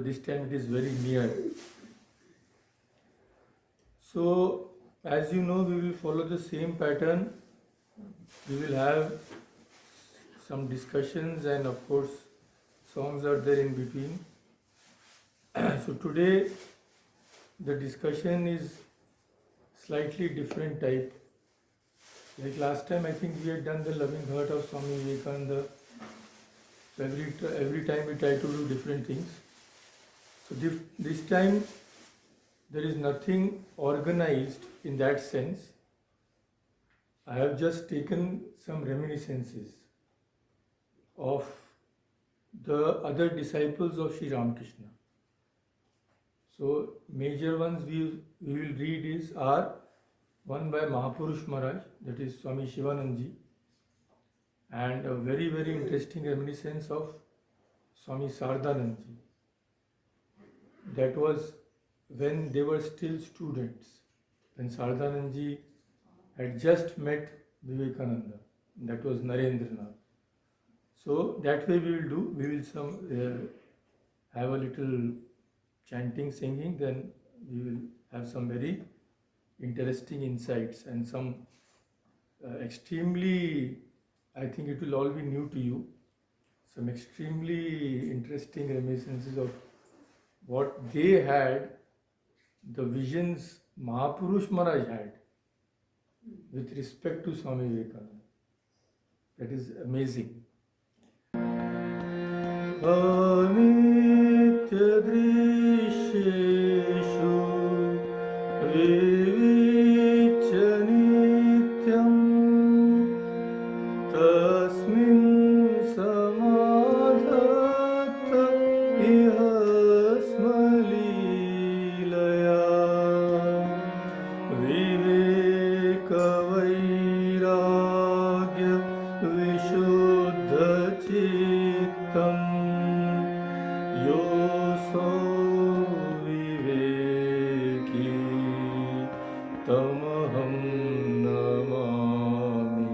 this time it is very near. So, as you know, we will follow the same pattern. We will have some discussions, and of course, songs are there in between. So, today the discussion is slightly different type. Like last time, I think we had done the loving heart of Swami Vivekananda. So every time we try to do different things. So this time there is nothing organized in that sense. I have just taken some reminiscences of the other disciples of Sri Ramakrishna. So major ones we will read are one by Mahapurush Maharaj, that is Swami Shivananda ji, and a very interesting reminiscence of Swami Sardanand ji. That was when they were still students, when Sardanand ji had just met Vivekananda. That was Narendranath. So that way we will do. We will have a little chanting, singing. Then we will have some very interesting insights and some extremely, I think it will all be new to you, some extremely interesting reminiscences of what they had, the visions Mahapurush Maharaj had with respect to Swami Vivekananda. That is amazing. Anitya drisheshu vivicha nityam tasmin samadhata iha smalilaya viveka vairagya vishuddha chittam yoso viveki tamaham namami.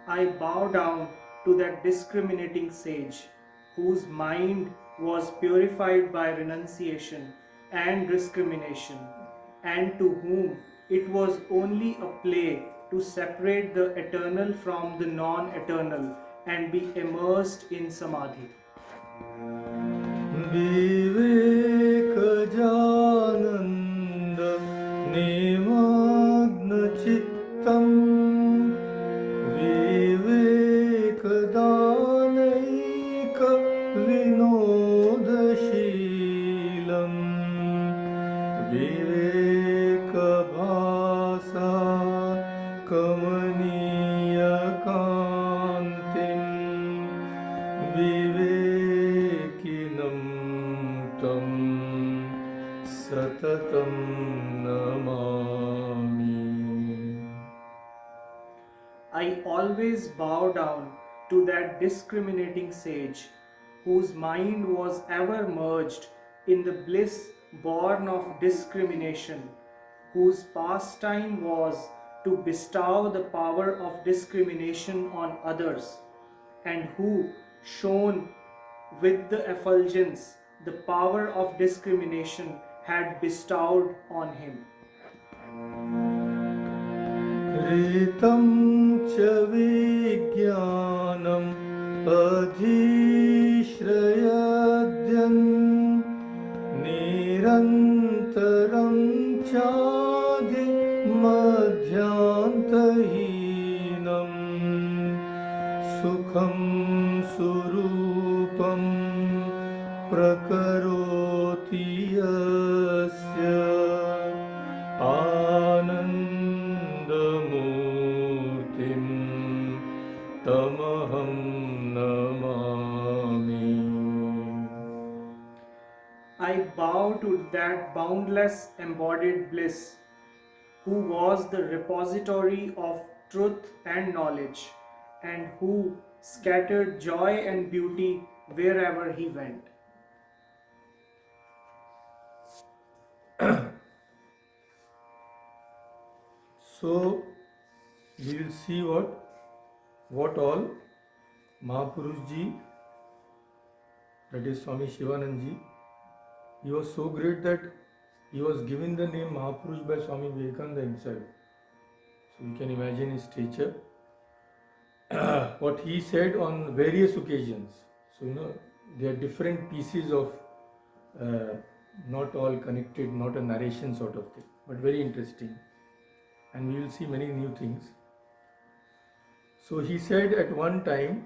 I bow down to that discriminating sage, whose mind was purified by renunciation and discrimination, and to whom it was only a play to separate the eternal from the non-eternal and be immersed in samadhi. Viveka jananda nimagna chittam viveka danaika vinodashilam viveka bhasa kamaniya kantim vivekinam tam satatam namami. I always bow down to that discriminating sage, whose mind was ever merged in the bliss born of discrimination, whose pastime was to bestow the power of discrimination on others, and who shone with the effulgence the power of discrimination had bestowed on him. Ritam cha vijnanam adhishrayadyan nirantaram chadi madhyantahinam sukham surupam prakaroti yasya anandamurtim tamaham namami. I bow to that boundless embodied bliss, who was the repository of truth and knowledge, and who scattered joy and beauty wherever he went. So we will see what all Mahapurush ji, that is Swami Shivananda ji, he was so great that he was given the name Mahapurush by Swami Vivekananda himself. So you can imagine his stature. What he said on various occasions. So there are different pieces of, not all connected, not a narration sort of thing, but very interesting. And we will see many new things. So he said at one time,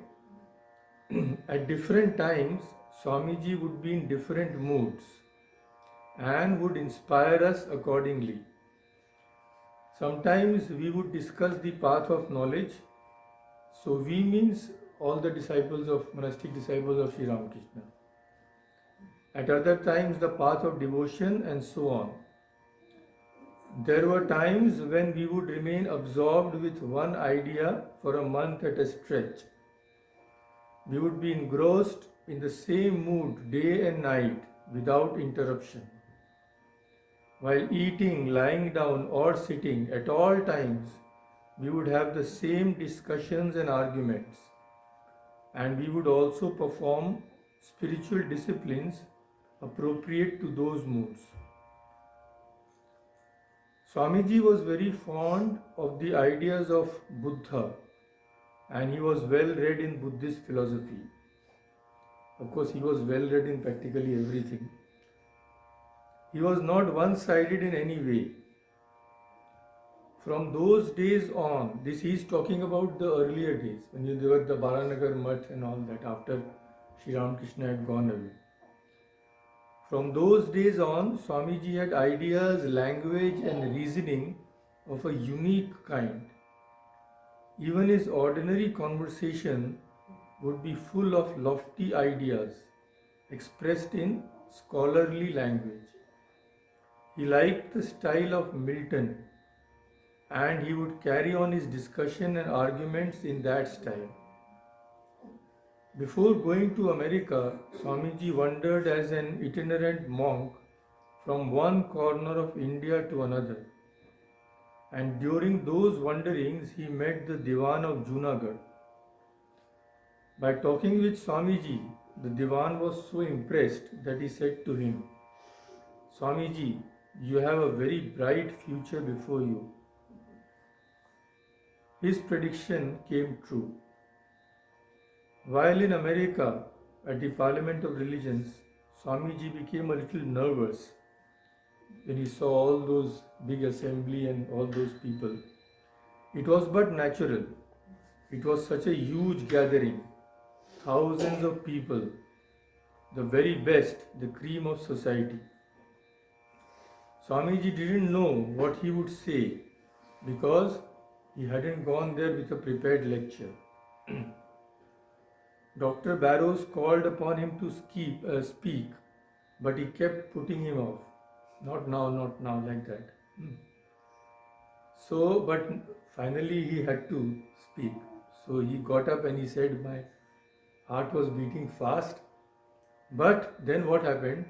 at different times, Swamiji would be in different moods and would inspire us accordingly. Sometimes we would discuss the path of knowledge. So we means all the monastic disciples of Sri Ramakrishna. At other times the path of devotion and so on. There were times when we would remain absorbed with one idea for a month at a stretch. We would be engrossed in the same mood day and night without interruption. While eating, lying down or sitting, at all times, we would have the same discussions and arguments, and we would also perform spiritual disciplines appropriate to those moods. Swamiji was very fond of the ideas of Buddha, and he was well read in Buddhist philosophy. Of course, he was well read in practically everything. He was not one-sided in any way. From those days on, this he is talking about the earlier days, when there were the Baranagar Math and all that, after Sri Ramakrishna had gone away. From those days on, Swamiji had ideas, language and reasoning of a unique kind. Even his ordinary conversation would be full of lofty ideas expressed in scholarly language. He liked the style of Milton, and he would carry on his discussion and arguments in that style. Before going to America, Swamiji wandered as an itinerant monk from one corner of India to another. And during those wanderings, he met the Diwan of Junagadh. By talking with Swamiji, the Diwan was so impressed that he said to him, "Swamiji, you have a very bright future before you." His prediction came true. While in America, at the Parliament of Religions, Swamiji became a little nervous when he saw all those big assembly and all those people. It was but natural. It was such a huge gathering, thousands of people, the very best, the cream of society. Swamiji didn't know what he would say because he hadn't gone there with a prepared lecture. Dr. Barrows called upon him to speak, but he kept putting him off. Not now, like that. So, but finally he had to speak. So he got up and he said, "My heart was beating fast." But then what happened?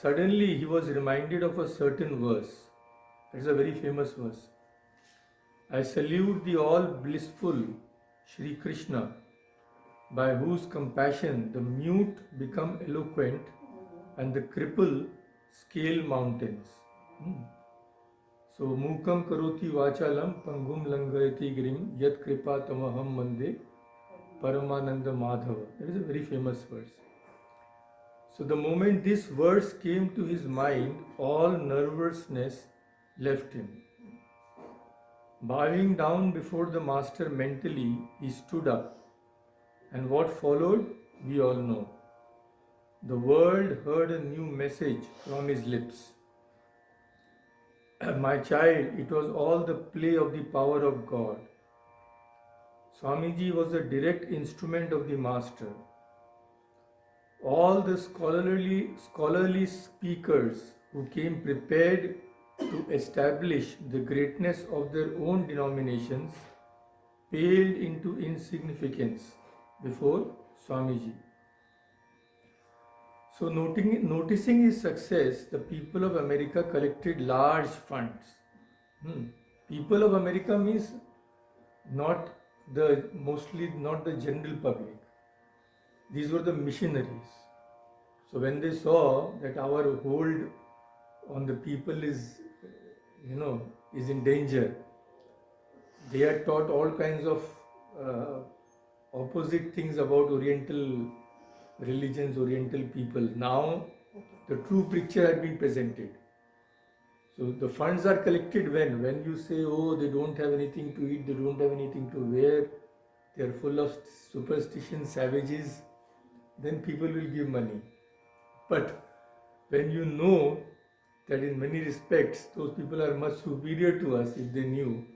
Suddenly he was reminded of a certain verse. It's a very famous verse. "I salute the all-blissful Shri Krishna, by whose compassion the mute become eloquent and the cripple scale mountains." So, Mukam karoti vachalam pangum langayati girim yat kripa tamaham mande Paramananda Madhava. That is a very famous verse. So the moment this verse came to his mind, all nervousness left him. Bowing down before the master mentally, he stood up. And what followed, we all know. The world heard a new message from his lips. "My child, it was all the play of the power of God." Swamiji was a direct instrument of the master. All the scholarly speakers who came prepared to establish the greatness of their own denominations paled into insignificance before Swamiji. So noticing his success, the people of America collected large funds. People of America means not mostly not the general public. These were the missionaries. So when they saw that our hold on the people is, is in danger, they had taught all kinds of uh, opposite things about Oriental religions, Oriental people. Now the true picture had been presented. So the funds are collected when you say, oh, they don't have anything to eat, they don't have anything to wear, they are full of superstition, savages, then people will give money. But when you know that in many respects those people are much superior to us, if they knew,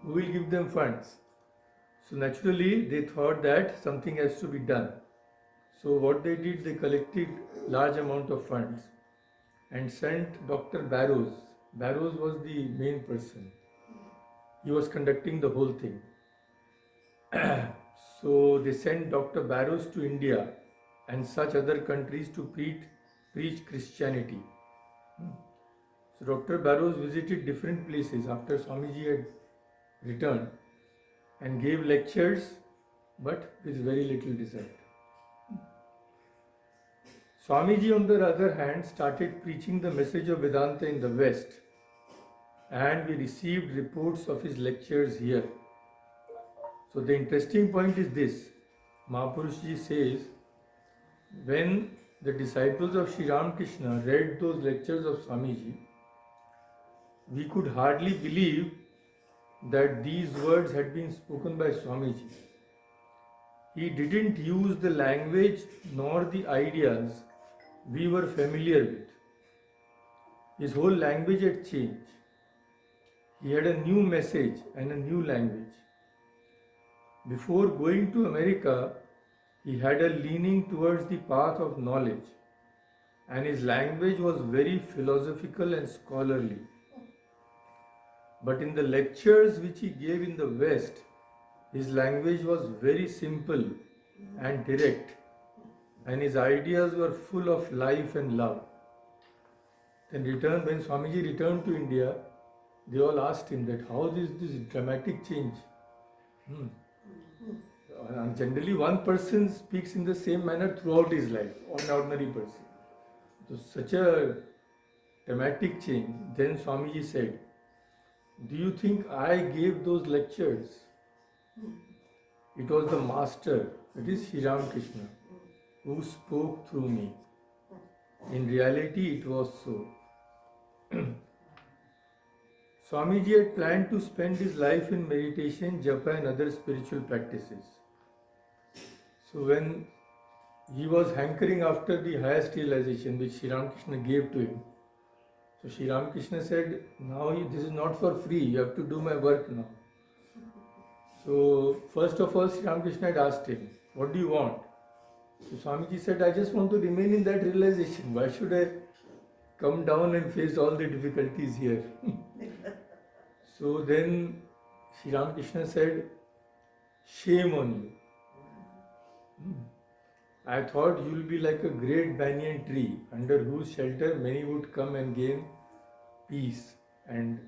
who will give them funds? So naturally they thought that something has to be done. So what they did, they collected large amount of funds and sent Dr. Barrows. Barrows was the main person. He was conducting the whole thing. So they sent Dr. Barrows to India and such other countries to preach Christianity. So Dr. Barrows visited different places after Swamiji had returned and gave lectures, but with very little result. Swamiji, on the other hand, started preaching the message of Vedanta in the West, and we received reports of his lectures here. So the interesting point is this: Mahapurush ji says, when the disciples of Sri Ramakrishna read those lectures of Swamiji, we could hardly believe that these words had been spoken by Swamiji. He didn't use the language nor the ideas we were familiar with. His whole language had changed. He had a new message and a new language. Before going to America, he had a leaning towards the path of knowledge, and his language was very philosophical and scholarly. But in the lectures which he gave in the West, his language was very simple and direct, and his ideas were full of life and love. Then when Swamiji returned to India, they all asked him that how is this dramatic change? And generally one person speaks in the same manner throughout his life, an ordinary person. So such a dramatic change. Then Swamiji said, do you think I gave those lectures? It was the master, that is Sri Ramakrishna, who spoke through me. In reality, it was so. Swamiji had planned to spend his life in meditation, japa and other spiritual practices. So when he was hankering after the highest realization which Sri Ramakrishna gave to him, so Sri Ramakrishna said, now this is not for free, you have to do my work now. So first of all, Sri Ramakrishna had asked him, what do you want? So Swamiji said, I just want to remain in that realization. Why should I come down and face all the difficulties here? So then Sri Ramakrishna said, shame on you. I thought you will be like a great banyan tree under whose shelter many would come and gain peace and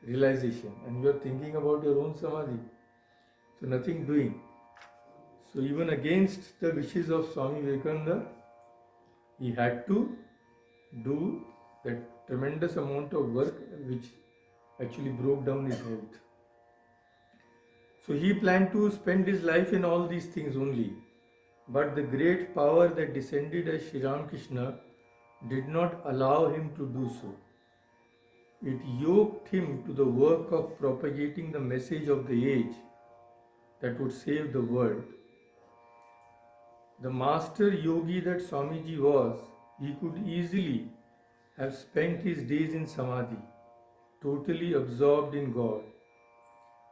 realization. And you are thinking about your own samadhi. So nothing doing. So even against the wishes of Swami Vivekananda, he had to do that tremendous amount of work which actually broke down his health. So he planned to spend his life in all these things only. But the great power that descended as Sri Ramakrishna did not allow him to do so. It yoked him to the work of propagating the message of the age that would save the world. The master yogi that Swamiji was, he could easily have spent his days in samadhi, totally absorbed in God,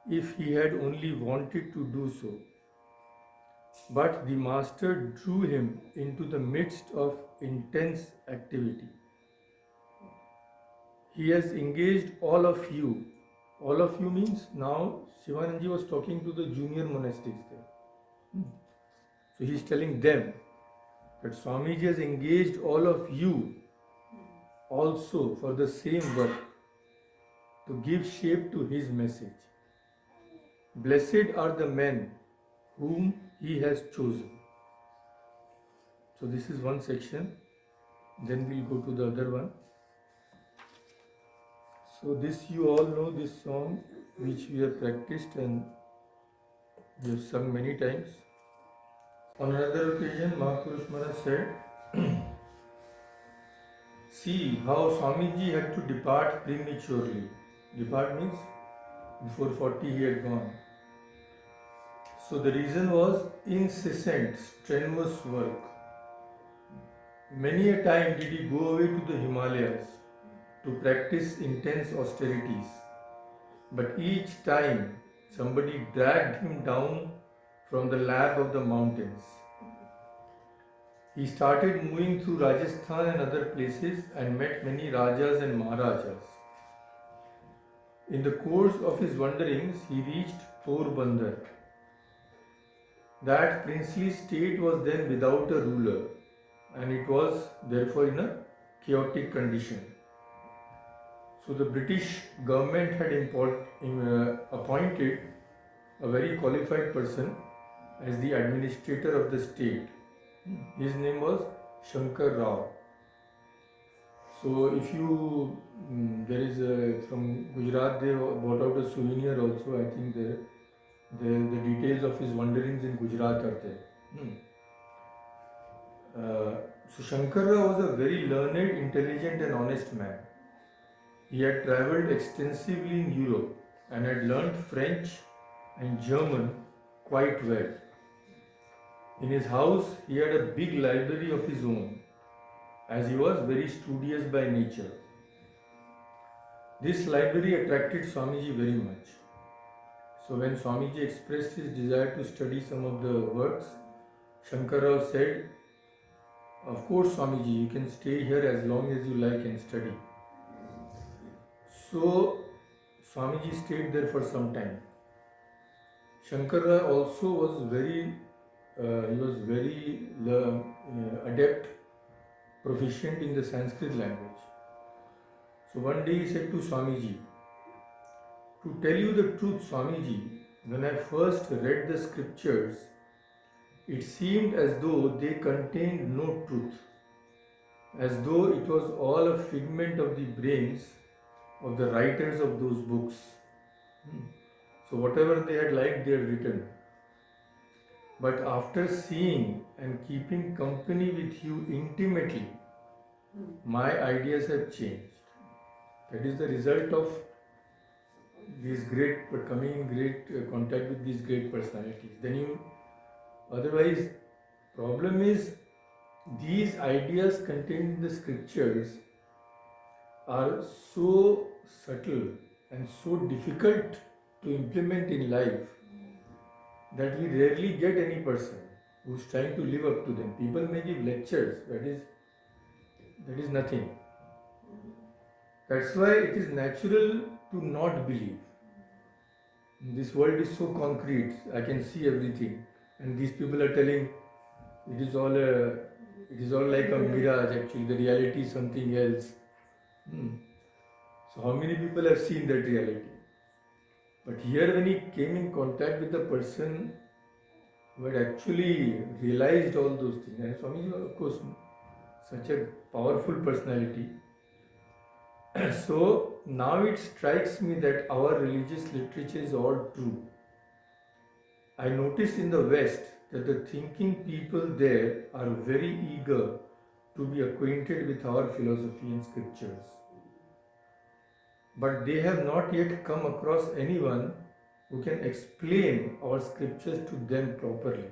if he had only wanted to do so. But the master drew him into the midst of intense activity. He has engaged all of you. All of you means now Shivananda was talking to the junior monastics there. So he is telling them that Swamiji has engaged all of you also for the same work, to give shape to his message. Blessed are the men whom he has chosen. So this is one section. Then we'll go to the other one. So this, you all know this song which we have practiced and we have sung many times. On another occasion, Mahapurush Maharaj said, see how Swamiji had to depart prematurely. Depart means before 40 he had gone. So the reason was incessant, strenuous work. Many a time did he go away to the Himalayas to practice intense austerities. But each time somebody dragged him down from the lap of the mountains. He started moving through Rajasthan and other places and met many Rajas and Maharajas. In the course of his wanderings, he reached Porbandar. That princely state was then without a ruler and it was therefore in a chaotic condition. So the British government had appointed a very qualified person as the administrator of the state. His name was Shankar Rao. So if you, there is from Gujarat, they brought out a souvenir also. I think the details of his wanderings in Gujarat are there. So Shankar Rao was a very learned, intelligent and honest man. He had travelled extensively in Europe and had learnt French and German quite well. In his house, he had a big library of his own, as he was very studious by nature. This library attracted Swamiji very much. So when Swamiji expressed his desire to study some of the works, Shankar Rao said, of course Swamiji, you can stay here as long as you like and study. So Swamiji stayed there for some time. Shankar Rao also was very adept, proficient in the Sanskrit language. So one day he said to Swamiji, to tell you the truth, Swamiji, when I first read the scriptures, it seemed as though they contained no truth, as though it was all a figment of the brains of the writers of those books. So whatever they had liked, they had written. But after seeing and keeping company with you intimately, my ideas have changed. That is the result of these coming in great contact with these great personalities. Otherwise, problem is these ideas contained in the scriptures are so subtle and so difficult to implement in life that we rarely get any person who is trying to live up to them. People may give lectures, that is nothing. That's why it is natural to not believe. This world is so concrete, I can see everything, and these people are telling it is all like a mirage. Actually, the reality is something else. So how many people have seen that reality? But here, when he came in contact with the person who had actually realized all those things, and Swamiji was, of course, such a powerful personality. So now it strikes me that our religious literature is all true. I noticed in the West that the thinking people there are very eager to be acquainted with our philosophy and scriptures. But they have not yet come across anyone who can explain our scriptures to them properly.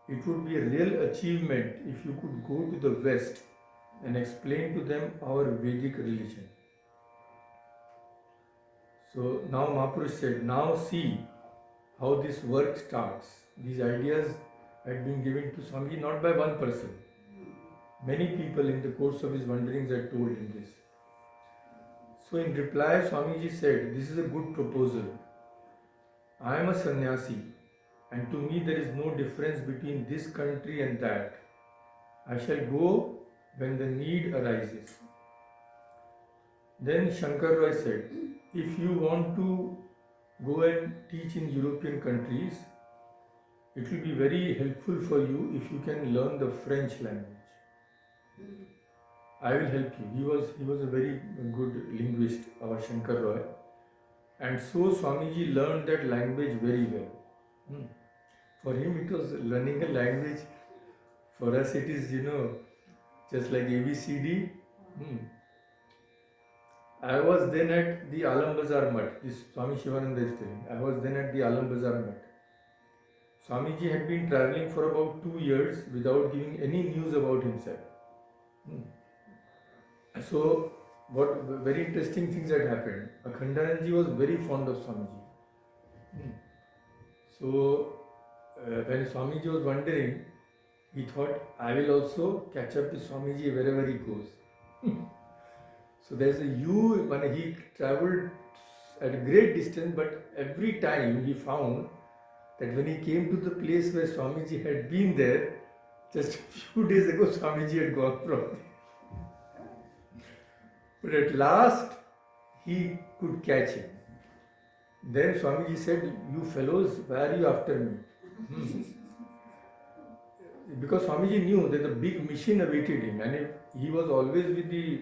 It would be a real achievement if you could go to the West and explain to them our Vedic religion. So now Mahapurush said, now see how this work starts. These ideas had been given to Swami not by one person. Many people in the course of his wanderings had told him this. So in reply, Swamiji said, this is a good proposal. I am a sannyasi, and to me there is no difference between this country and that. I shall go when the need arises. Then Shankar Roy said, if you want to go and teach in European countries, it will be very helpful for you if you can learn the French language. I will help you. He was a very good linguist, our Shankar Roy. And so Swamiji learned that language very well. Hmm. For him it was learning a language. For us it is, just like ABCD. Hmm. I was then at the Alam Bazar Mutt. This Swami Shivananda is telling. I was then at the Alam Bazar Mutt. Swamiji had been traveling for about 2 years without giving any news about himself. Hmm. So, what very interesting things had happened. Akhandanandji was very fond of Swamiji. Hmm. So, when Swamiji was wandering, he thought, I will also catch up with Swamiji wherever he goes. So there's a when he traveled at a great distance, but every time he found that when he came to the place where Swamiji had been there, just a few days ago Swamiji had gone from there. But at last he could catch him. Then Swamiji said, you fellows, why are you after me? Because Swamiji knew that the big mission awaited him, and if he was always with the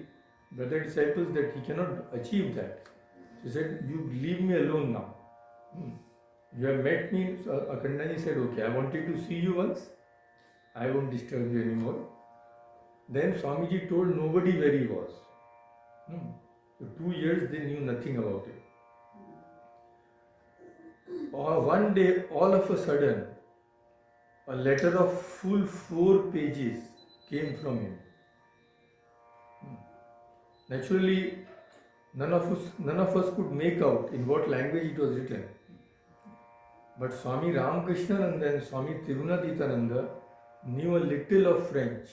brother disciples, that he cannot achieve that. So he said, you leave me alone now. You have met me. So Akhandanji said, okay, I wanted to see you once. I won't disturb you anymore. Then Swamiji told nobody where he was. For 2 years they knew nothing about it. One day, all of a sudden, a letter of full 4 pages came from him. Naturally, none of us could make out in what language it was written. But Swami Ramakrishnananda and Swami Tirunadhitananda knew a little of French.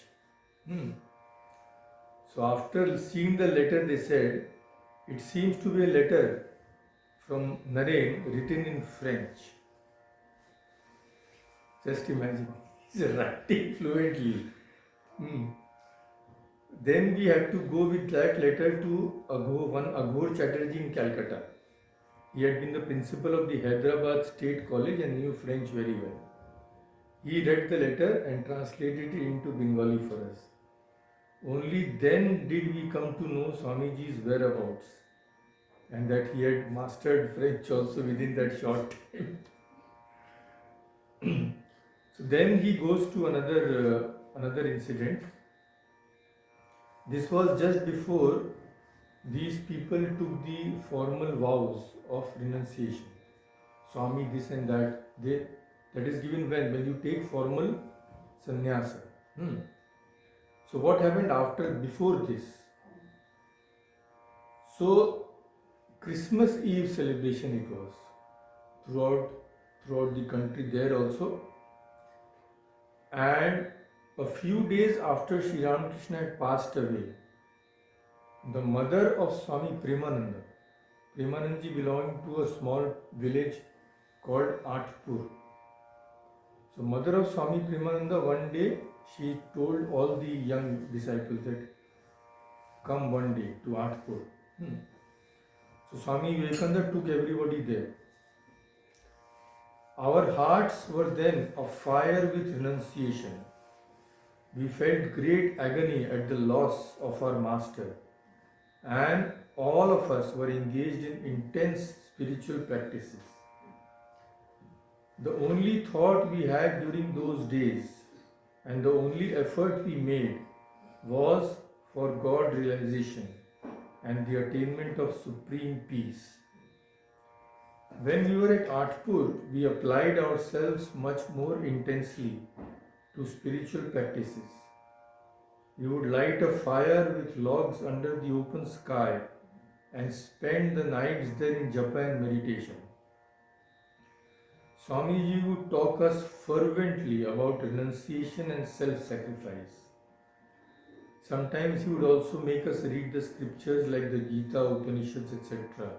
So after seeing the letter, they said, it seems to be a letter from Naren written in French. Just imagine, he's writing fluently. Then we had to go with that letter to one Aghor Chatterjee in Calcutta. He had been the principal of the Hyderabad State College and knew French very well. He read the letter and translated it into Bengali for us. Only then did we come to know Swamiji's whereabouts and that he had mastered French also within that short time. So then he goes to another incident. This was just before these people took the formal vows of renunciation. Swami this and that. That is given when you take formal sannyasa. So what happened before this? So Christmas Eve celebration it was throughout the country there also. And a few days after Sri Ramakrishna had passed away, the mother of Swami Premanandji belonged to a small village called Atpur. So mother of Swami Premananda, one day she told all the young disciples that come one day to Atpur. So Swami Vivekananda took everybody there. Our hearts were then afire with renunciation. We felt great agony at the loss of our master, and all of us were engaged in intense spiritual practices. The only thought we had during those days and the only effort we made was for God realization and the attainment of supreme peace. When we were at Atpur, we applied ourselves much more intensely to spiritual practices. We would light a fire with logs under the open sky and spend the nights there in japa and meditation. Swamiji would talk us fervently about renunciation and self-sacrifice. Sometimes he would also make us read the scriptures like the Gita, Upanishads, etc.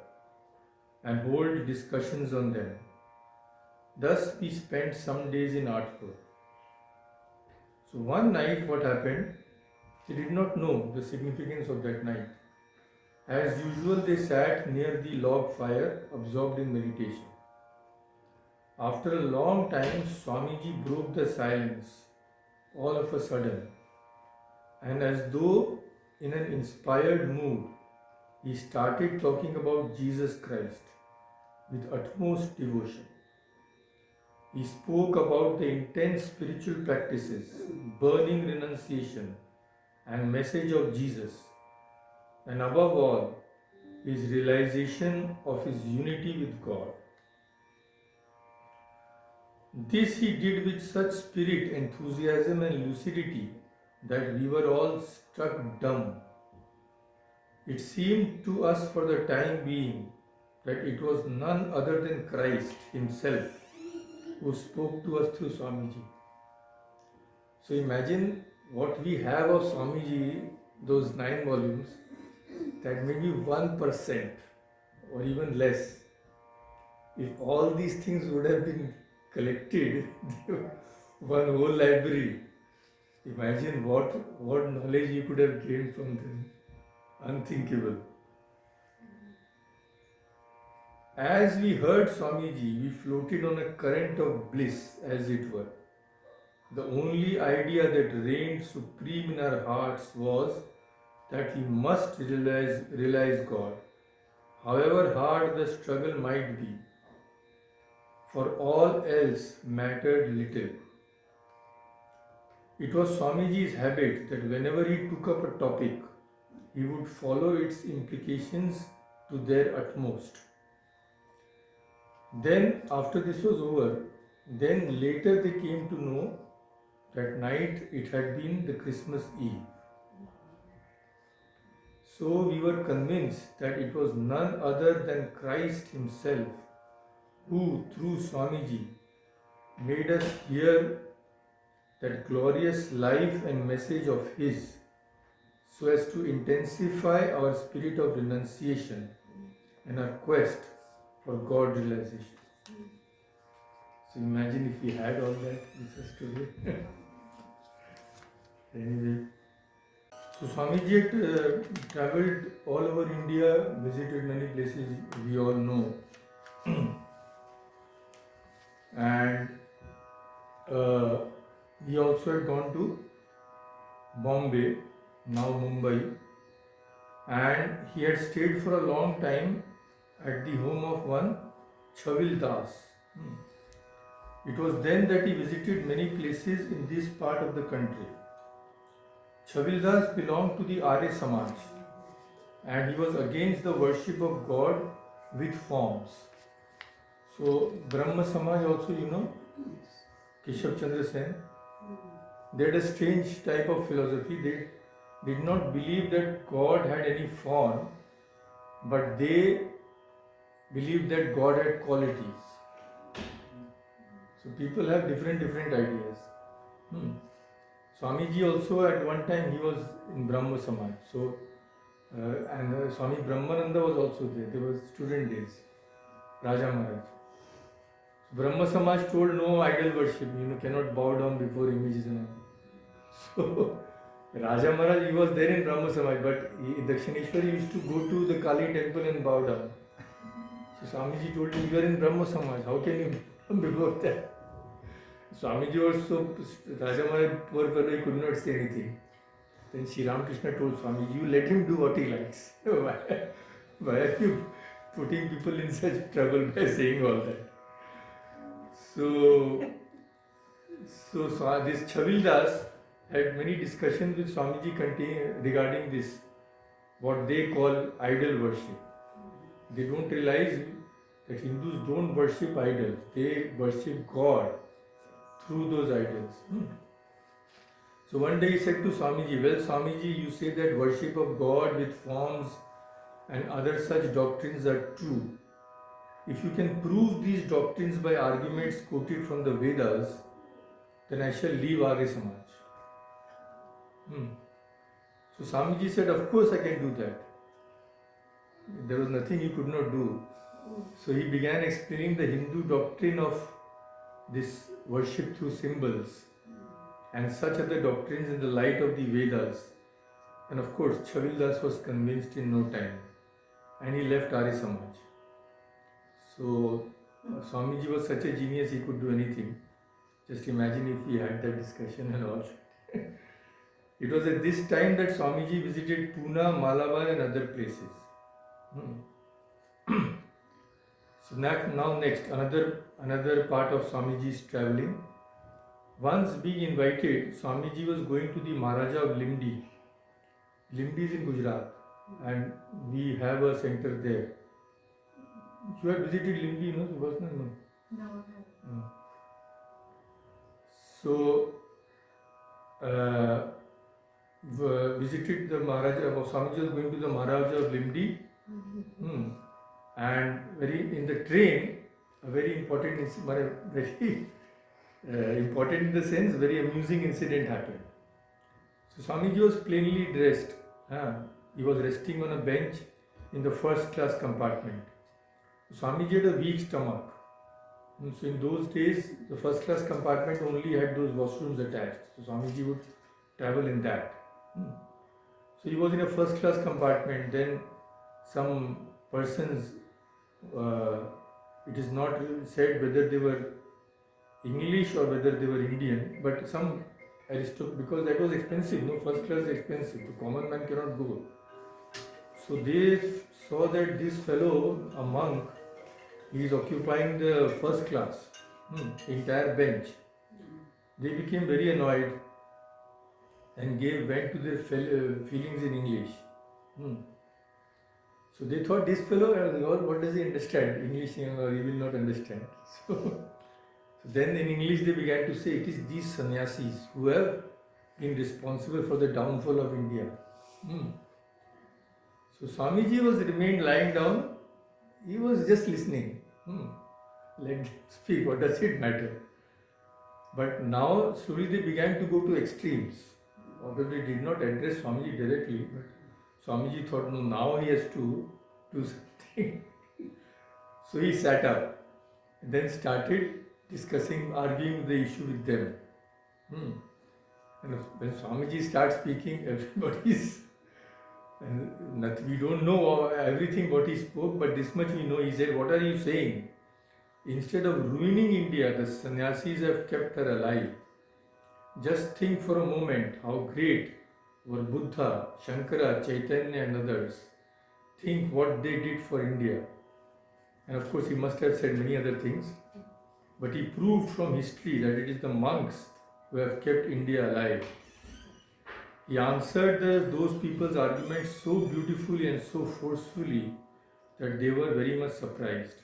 and hold discussions on them. Thus we spent some days in Atpur. So one night what happened, they did not know the significance of that night. As usual, they sat near the log fire, absorbed in meditation. After a long time, Swamiji broke the silence all of a sudden, and as though in an inspired mood, he started talking about Jesus Christ with utmost devotion. He spoke about the intense spiritual practices, burning renunciation, and message of Jesus, and above all, his realization of his unity with God. This he did with such spirit, enthusiasm, and lucidity that we were all struck dumb. It seemed to us for the time being that it was none other than Christ Himself who spoke to us through Swamiji. So imagine what we have of Swamiji, those 9 volumes, that maybe 1% or even less. If all these things would have been collected, one whole library, imagine what knowledge you could have gained from them. Unthinkable. As we heard Swamiji, we floated on a current of bliss, as it were. The only idea that reigned supreme in our hearts was that we must realize God, however hard the struggle might be, for all else mattered little. It was Swamiji's habit that whenever he took up a topic, he would follow its implications to their utmost. Then, after this was over, then later they came to know that night it had been the Christmas Eve. So we were convinced that it was none other than Christ Himself who, through Swamiji, made us hear that glorious life and message of His, so as to intensify our spirit of renunciation and our quest for God realization. So imagine if we had all that with us today. Anyway, so Swamiji had travelled all over India, visited many places we all know. And he also had gone to Bombay, now Mumbai, and he had stayed for a long time at the home of one Chavil Das. It was then that he visited many places in this part of the country. Chavil Das belonged to the Arya Samaj, and he was against the worship of God with forms. So Brahma Samaj also, Keshav Chandra Sen, they had a strange type of philosophy. They did not believe that God had any form, but they believed that God had qualities. So people have different ideas. Swamiji also at one time he was in Brahma Samaj. So and Swami Brahmananda was also there. There was student days. Raja Maharaj. Brahma Samaj told no idol worship. Cannot bow down before images and all. So Raja Maharaj, he was there in Brahma Samaj, but in Dakshineshwar he used to go to the Kali temple and bow down. So Swamiji told him, you are in Brahma Samaj, how can you come before that? Swamiji also, Raja Maharaj, poor fellow, he could not say anything. Then Sri Ramakrishna told Swamiji, you let him do what he likes. Why are you putting people in such trouble by saying all that? So this Chavil Das had many discussions with Swamiji regarding this, what they call idol worship. They don't realize that Hindus don't worship idols, they worship God through those idols. So one day he said to Swamiji, well Swamiji, you say that worship of God with forms and other such doctrines are true. If you can prove these doctrines by arguments quoted from the Vedas, then I shall leave Arya Samaj. So Swamiji said, of course I can do that. There was nothing he could not do. So he began explaining the Hindu doctrine of this worship through symbols and such other doctrines in the light of the Vedas. And of course, Chavil Das was convinced in no time and he left Arya Samaj. So Swamiji was such a genius, he could do anything. Just imagine if he had that discussion and all. It was at this time that Swamiji visited Pune, Malabar and other places. So now next, another part of Swamiji's travelling. Once being invited, Swamiji was going to the Maharaja of Limdi. Limdi is in Gujarat and we have a center there. You have visited Limdi, no? No. No. So, visited the Maharaja, Swamiji was going to the Maharaja of Limdi. And in the train, a very important, important in the sense, very amusing incident happened. So Swamiji was plainly dressed. He was resting on a bench in the first class compartment. Swamiji had a weak stomach. So in those days, the first class compartment only had those washrooms attached. So Swamiji would travel in that. So he was in a first class compartment. Then some persons, it is not said whether they were English or whether they were Indian, but some because that was expensive, first class is expensive, the common man cannot go. So they saw that this fellow, a monk, he is occupying the first class, entire bench. They became very annoyed and went to their feelings in English. So they thought this fellow, what does he understand? English, he will not understand. So then in English they began to say, it is these sannyasis who have been responsible for the downfall of India. So Swamiji remained lying down. He was just listening. Let them speak, what does it matter? But now slowly they began to go to extremes. Although they did not address Swamiji directly, but Swamiji thought, no, now he has to do something. So he sat up and then started arguing the issue with them. And when Swamiji starts speaking, everybody's, we don't know everything what he spoke, but this much we know. He said, what are you saying? Instead of ruining India, the sannyasis have kept her alive. Just think for a moment how great were Buddha, Shankara, Chaitanya and others. Think what they did for India. And of course he must have said many other things. But he proved from history that it is the monks who have kept India alive. He answered those people's arguments so beautifully and so forcefully that they were very much surprised.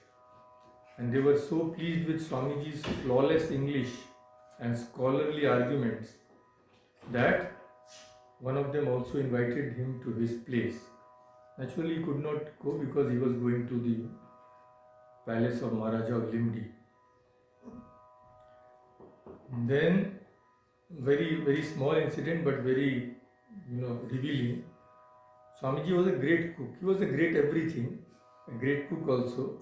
And they were so pleased with Swamiji's flawless English and scholarly arguments that one of them also invited him to his place. Naturally, he could not go because he was going to the palace of Maharaja of Limdi. Then, very, very small incident but very, revealing. Swamiji was a great cook. He was a great everything, a great cook also.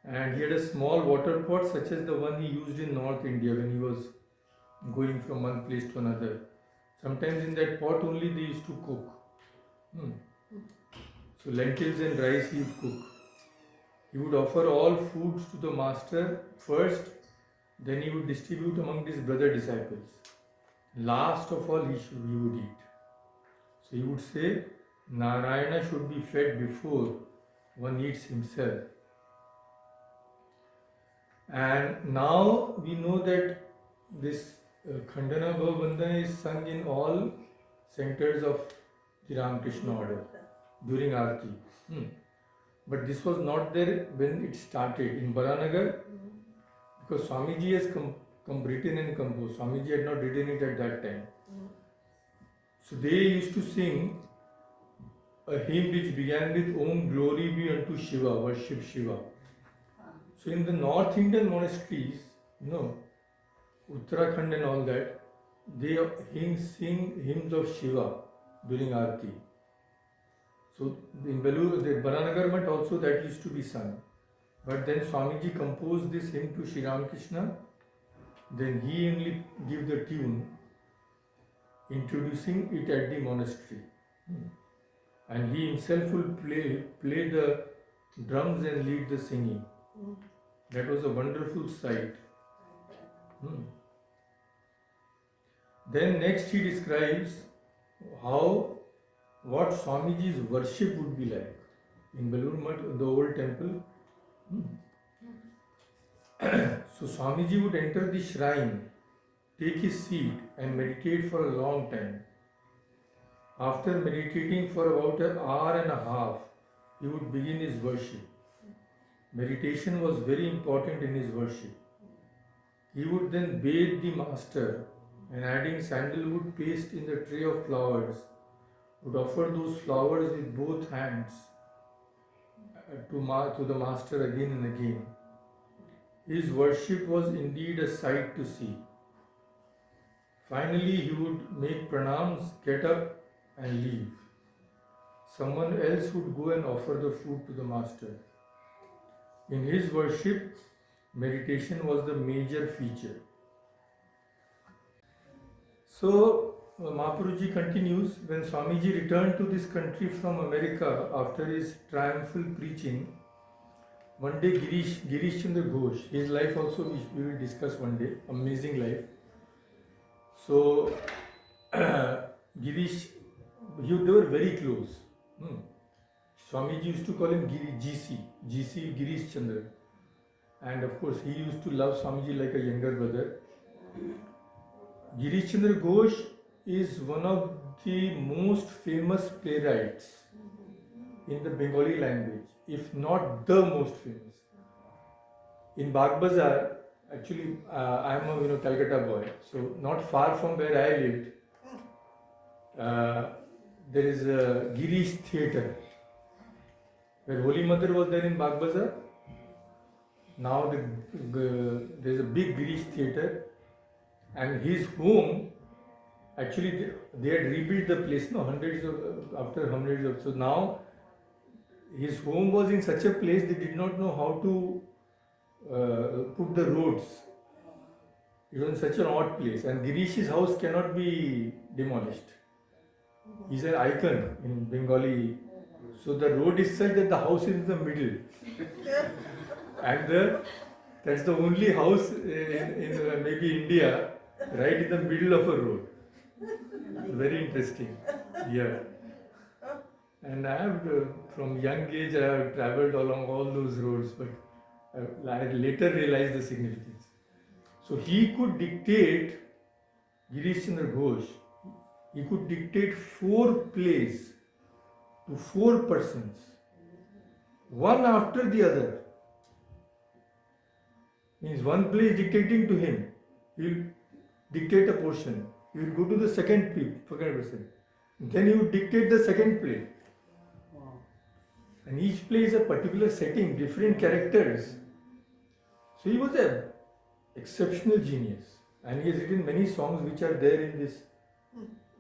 And he had a small water pot such as the one he used in North India when he was going from one place to another. Sometimes in that pot only they used to cook. So lentils and rice he would cook. He would offer all foods to the master first, then he would distribute among his brother disciples. Last of all he would eat. So he would say, Narayana should be fed before one eats himself. And now we know that this Khandana Bhavabandhana is sung in all centers of the Ramakrishna order during Aarti. But this was not there when it started in Baranagar, because Swamiji has written and composed. Swamiji had not written it at that time. So they used to sing a hymn which began with Om glory be unto Shiva, worship Shiva. So in the North Indian monasteries, Uttarakhand and all that, they sing hymns of Shiva during Aarti. So in the Baranagar Math also that used to be sung. But then Swamiji composed this hymn to Sri Ramakrishna, then he only gave the tune, introducing it at the monastery. And he himself will play the drums and lead the singing. That was a wonderful sight. Then next he describes what Swamiji's worship would be like in Belur Math, the old temple. So Swamiji would enter the shrine, take his seat and meditate for a long time. After meditating for about an hour and a half, he would begin his worship. Meditation was very important in his worship. He would then bathe the master and adding sandalwood paste in the tray of flowers, would offer those flowers with both hands to the master again and again. His worship was indeed a sight to see. Finally, he would make pranams, get up and leave. Someone else would go and offer the food to the master. In his worship, meditation was the major feature. So, Mahapurush continues, when Swamiji returned to this country from America after his triumphal preaching, one day Girish Chandra Ghosh, his life also we will discuss one day, amazing life. So, Girish, they were very close. Swamiji used to call him GC Girish Chandra. And of course, he used to love Swamiji like a younger brother. Girish Chandra Ghosh is one of the most famous playwrights in the Bengali language, if not the most famous. In Bagh Bazaar, actually, I am a Calcutta boy, so not far from where I lived, there is a Girish theatre, where Holy Mother was there in Bagh Bazaar. Now there is a big Girish theatre, and his home, actually they had rebuilt the place, after hundreds of, so now his home was in such a place they did not know how to put the roads. It was in such an odd place, and Girish's house cannot be demolished. He's an icon in Bengali. So the road is such that the house is in the middle. And that's the only house in maybe India, right in the middle of a road. Very interesting. Yeah. And I have, from young age, I have travelled along all those roads, but I later realized the significance. So he could dictate, Girish Chandra Ghosh, he could dictate 4 plays to 4 persons, one after the other. Means one play is dictating to him, he will dictate a portion, he will go to the second person, then he would dictate the second play. Wow. And each play is a particular setting, different characters. So he was an exceptional genius, and he has written many songs which are there in this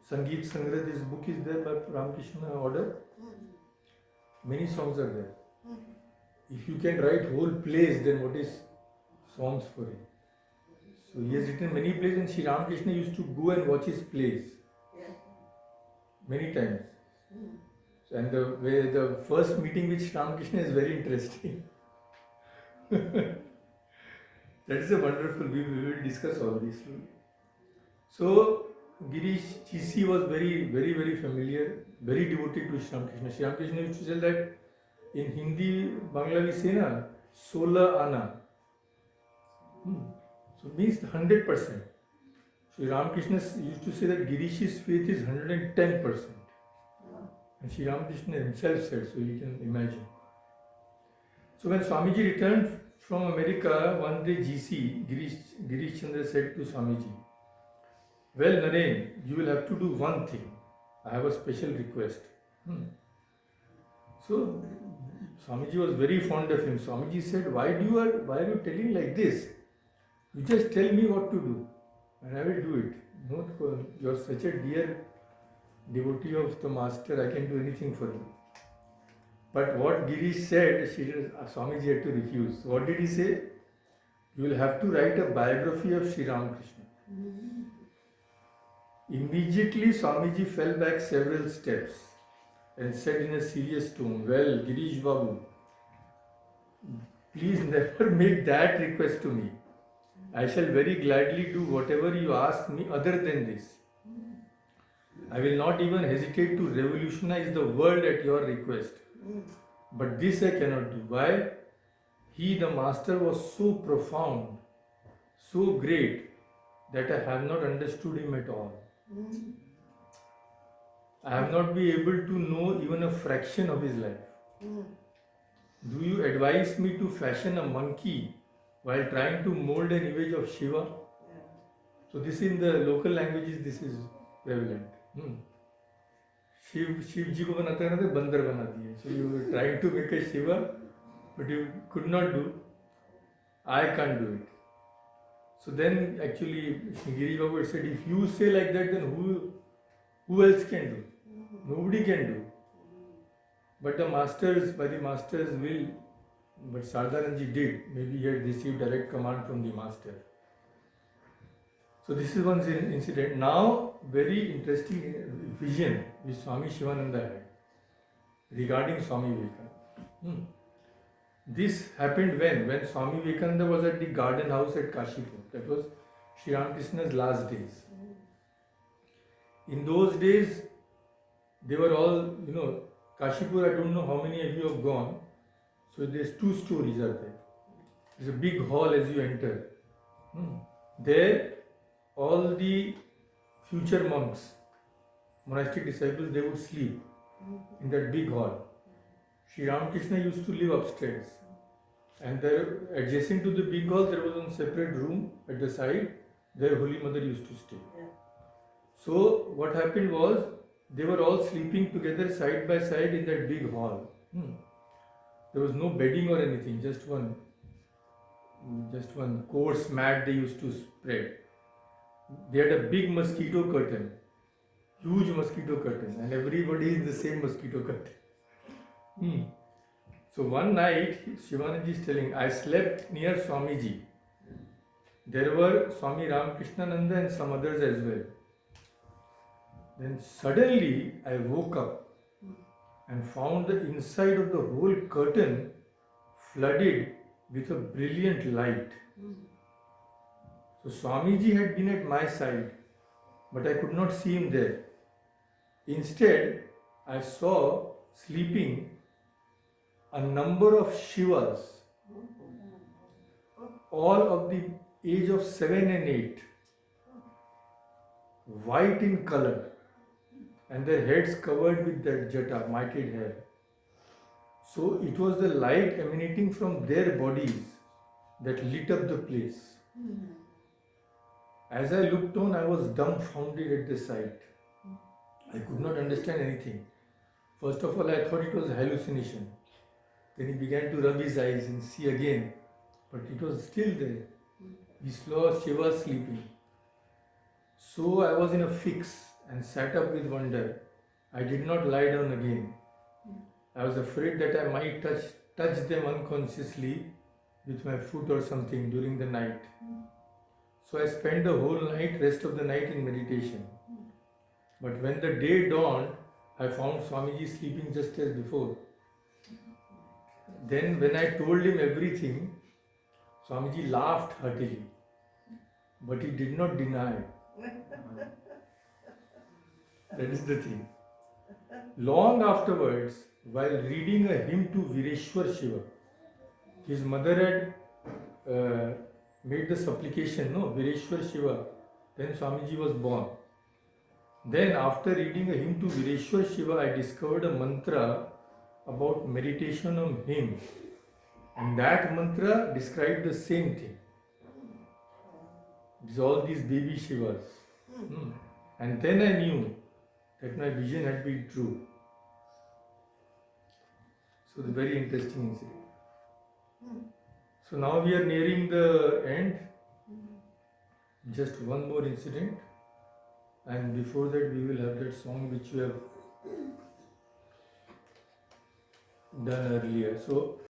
Sangeet Sangrah. This book is there by Ramakrishna order. Many songs are there. If you can write whole plays, then what is songs for him? So he has written many plays, and Sri Ramakrishna used to go and watch his plays many times. And the first meeting with Sri Ramakrishna is very interesting. That is a wonderful, we will discuss all this. So Girish GC was very, very, very familiar, very devoted to Sri Ramakrishna. Sri Ramakrishna used to tell that in Hindi, Bangla we say na, 16 Ana. So it means 100%. Sri Ramakrishna used to say that Girish's faith is 110%. And Sri Ramakrishna himself said, so you can imagine. So when Swamiji returned from America, one day Girish Chandra said to Swamiji, well, Naren, you will have to do one thing. I have a special request. So Swamiji was very fond of him. Swamiji said, why are you telling like this? You just tell me what to do and I will do it. You are such a dear devotee of the master, I can do anything for you. But what Girish said, Swamiji had to refuse. What did he say? You will have to write a biography of Sri Ramakrishna. Immediately Swamiji fell back several steps and said in a serious tone, well, Girish Babu, please never make that request to me. I shall very gladly do whatever you ask me other than this. I will not even hesitate to revolutionize the world at your request. But this I cannot do. Why? He, the Master, was so profound, so great, that I have not understood him at all. I have not been able to know even a fraction of his life. Do you advise me to fashion a monkey while trying to mold an image of Shiva? So this in the local languages this is prevalent. Shiv जी को बनाते हैं ना बंदर बना दिए. So you were trying to make a Shiva, but you could not do. I can't do it. So then actually Giri Babu said, if you say like that, then who else can do? Nobody can do. But the masters, by the master's will, but Sardaranji did. Maybe he had received direct command from the master. So this is one incident. Now, very interesting vision which Swami Shivananda had regarding Swami Vivekananda. This happened when Swami Vivekananda was at the garden house at Kashipur. That was Sri Ramakrishna's last days. In those days, they were all, Kashipur, I don't know how many of you have gone. So there's 2 stories are there. There's a big hall as you enter. There, all the future monks, monastic disciples, they would sleep in that big hall. Sri Ramakrishna used to live upstairs. And there, adjacent to the big hall, there was one separate room at the side. There Holy Mother used to stay. So what happened was, they were all sleeping together side by side in that big hall. There was no bedding or anything, just one coarse mat they used to spread. They had a big mosquito curtain, huge mosquito curtain, and everybody in the same mosquito curtain. So one night, Shivananda is telling, I slept near Swamiji. There were Swami Ramakrishnananda and some others as well. Then suddenly I woke up and found the inside of the whole curtain flooded with a brilliant light. So Swamiji had been at my side, but I could not see him there. Instead, I saw sleeping a number of Shivas, all of the age of 7 and 8, white in color, and their heads covered with that jata, mitred hair. So it was the light emanating from their bodies that lit up the place. As I looked on, I was dumbfounded at the sight. I could not understand anything. First of all, I thought it was a hallucination. Then he began to rub his eyes and see again, but it was still there. He saw Shiva sleeping. So I was in a fix and sat up with wonder. I did not lie down again. I was afraid that I might touch them unconsciously with my foot or something during the night. So I spent the whole night, rest of the night in meditation. But when the day dawned, I found Swamiji sleeping just as before. Then when I told him everything, Swamiji laughed heartily. But he did not deny. That is the thing. Long afterwards, while reading a hymn to Vireshwar Shiva, his mother had made the supplication, Vireshwar Shiva. Then Swamiji was born. Then after reading a hymn to Vireshwar Shiva, I discovered a mantra about meditation on him. And that mantra described the same thing. It's all these baby Shivas. And then I knew that my vision had been true. So the very interesting incident. So now we are nearing the end. Just one more incident. And before that we will have that song which we have done earlier. So